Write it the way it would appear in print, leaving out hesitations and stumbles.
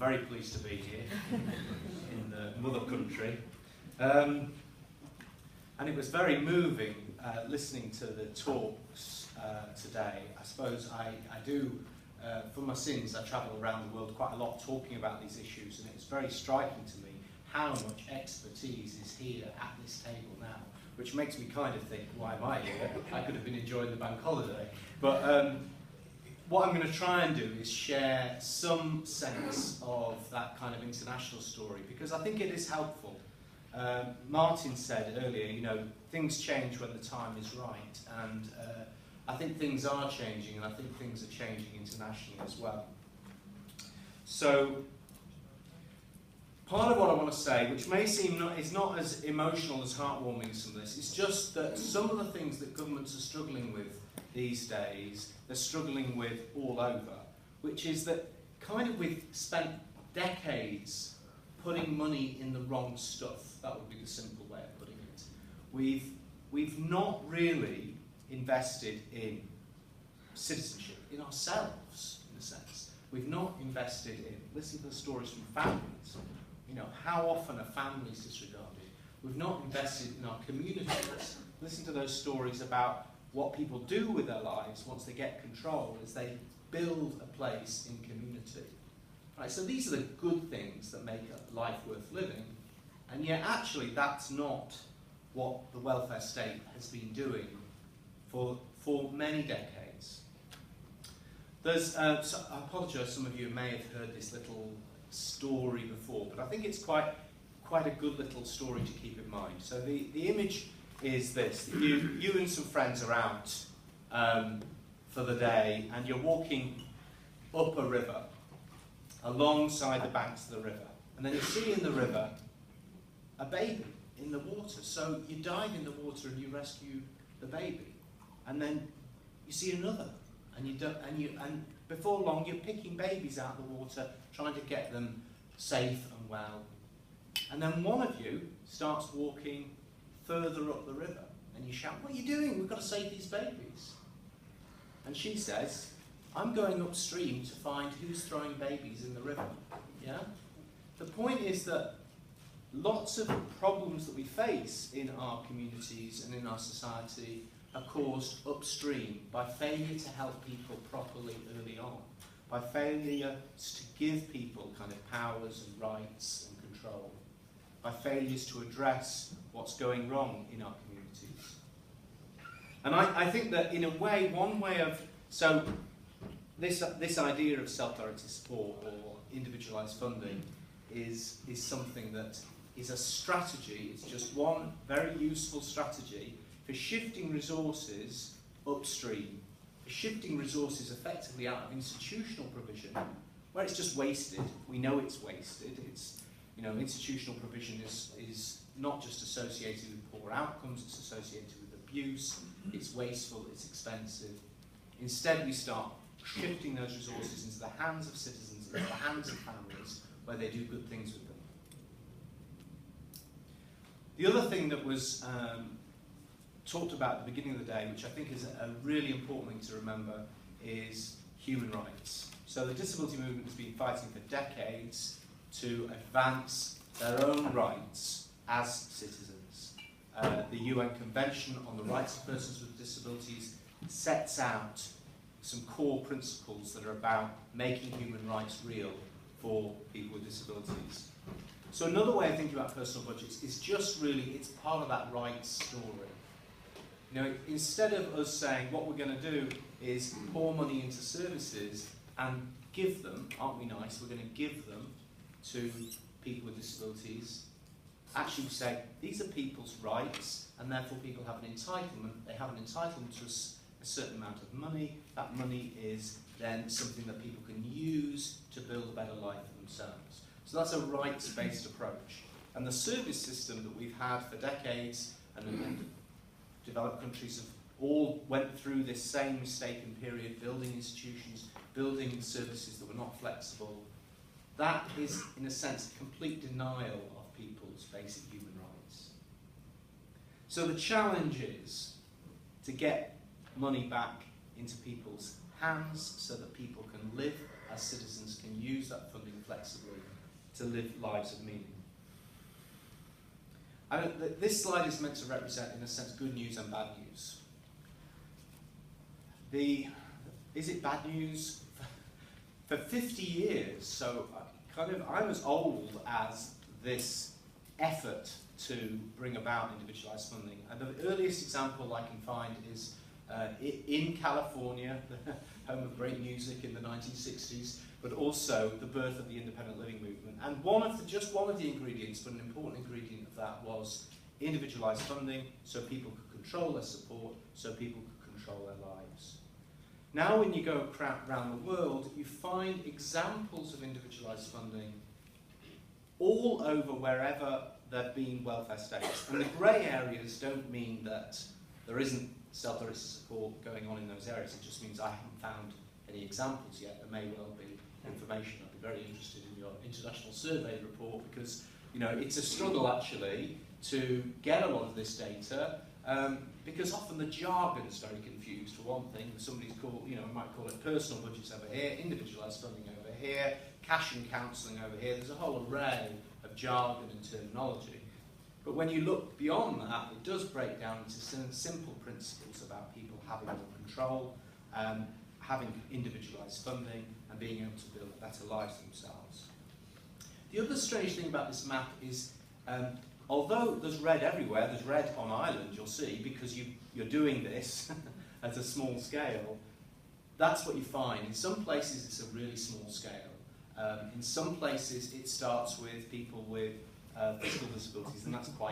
very pleased to be here in the mother country. And it was very moving listening to the talks today. I suppose I do, for my sins, I travel around the world quite a lot talking about these issues, and it's very striking to me how much expertise is here at this table now, which makes me kind of think, why am I here? I could have been enjoying the bank holiday. But what I'm going to try and do is share some sense of that kind of international story, because I think it is helpful. Martin said earlier, you know, things change when the time is right, and I think things are changing, and I think things are changing internationally as well. So, part of what I want to say, which may seem is not as emotional as heartwarming as some of this, is just that some of the things that governments are struggling with these days, they're struggling with all over, which is that kind of we've spent decades putting money in the wrong stuff. That would be the simple way of putting it. We've not really invested in citizenship, in ourselves, in a sense. We've not invested in, listen to the stories from families. You know, how often are families disregarded? We've not invested in our communities. Listen to those stories about what people do with their lives once they get control as they build a place in community. Right, so these are the good things that make a life worth living, and yet actually that's not what the welfare state has been doing for many decades. So I apologise, some of you may have heard this little story before, but I think it's quite a good little story to keep in mind. So the image is this: you and some friends are out for the day, and you're walking up a river, alongside the banks of the river, and then you see in the river a baby in the water. So you dive in the water and you rescue the baby, and then you see another, and before long you're picking babies out of the water, trying to get them safe and well. And then one of you starts walking further up the river, and you shout, "What are you doing? We've got to save these babies." And she says, "I'm going upstream to find who's throwing babies in the river." Yeah? The point is that lots of problems that we face in our communities and in our society are caused upstream by failure to help people properly early on, by failure to give people kind of powers and rights and control, by failures to address what's going wrong in our communities. And I think that in a way, one way of, so this idea of self-directed support or individualised funding is something that is a strategy. It's just one very useful strategy for shifting resources upstream, for shifting resources effectively out of institutional provision, where it's just wasted. We know it's wasted. It's, you know, institutional provision is not just associated with poor outcomes, it's associated with abuse, it's wasteful, it's expensive. Instead, we start shifting those resources into the hands of citizens, into the hands of families, where they do good things with them. The other thing that was talked about at the beginning of the day, which I think is a really important thing to remember, is human rights. So the disability movement has been fighting for decades to advance their own rights as citizens. The UN Convention on the Rights of Persons with Disabilities sets out some core principles that are about making human rights real for people with disabilities. So another way of thinking about personal budgets is just really, it's part of that rights story. You know, instead of us saying what we're going to do is pour money into services and give them, aren't we nice, we're going to give them to people with disabilities, actually we say these are people's rights, and therefore people have an entitlement. They have an entitlement to a certain amount of money. That money is then something that people can use to build a better life for themselves. So that's a rights-based approach. And the service system that we've had for decades, and developed countries have all went through this same mistaken period, building institutions, building services that were not flexible. That is, in a sense, a complete denial of people's basic human rights. So the challenge is to get money back into people's hands so that people can live as citizens can use that funding flexibly to live lives of meaning. This slide is meant to represent, in a sense, good news and bad news. Is it bad news? For 50 years, so I'm as old as this effort to bring about individualised funding. And the earliest example I can find is in California, the home of great music in the 1960s, but also the birth of the independent living movement. And just one of the ingredients, but an important ingredient of that, was individualised funding, so people could control their support, so people could control their lives. Now when you go around the world, you find examples of individualised funding all over wherever there have been welfare states. And the grey areas don't mean that there isn't self-directed support going on in those areas. It just means I haven't found any examples yet. There may well be information. I'd be very interested in your international survey report, because it's a struggle actually to get a lot of this data, because often the jargon is very confused. For one thing, somebody's called, might call it personal budgets over here, individualised funding over here, cash and counselling over here. There's a whole array of jargon and terminology. But when you look beyond that, it does break down into simple principles about people having more control, having individualised funding, and being able to build better lives themselves. The other strange thing about this map is, although there's red everywhere, there's red on Ireland, you'll see, because you're doing this at a small scale, that's what you find. In some places it's a really small scale. In some places it starts with people with physical disabilities, and that's quite